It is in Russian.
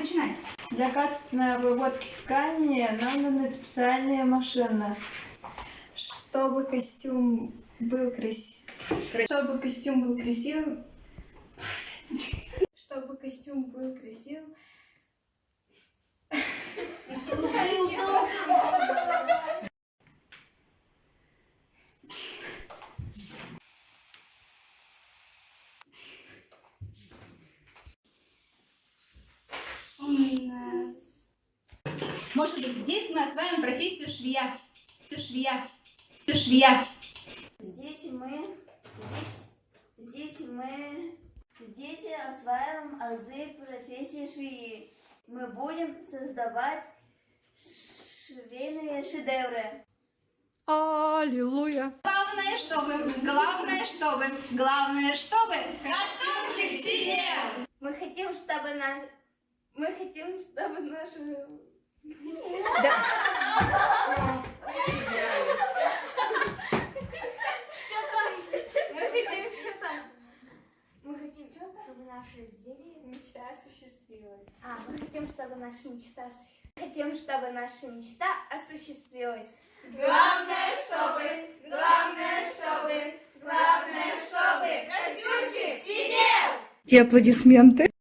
начинай. Для качественной обработки ткани надо специальные машины. Чтобы костюм был красивым. Чтобы костюм был красивым. Чтобы костюм был красивым. Может быть, здесь мы осваиваем профессию швея. Швея. Здесь осваиваем азы профессии швеи. Мы будем создавать швейные шедевры. Аллилуйя! Главное, чтобы костюмчик сидел. Мы хотим, чтобы наши... Мы хотим, чтобы наши мечта осуществилась. Мы хотим, чтобы наша мечта осуществилась. Главное, чтобы костюмчик сидел! Те аплодисменты.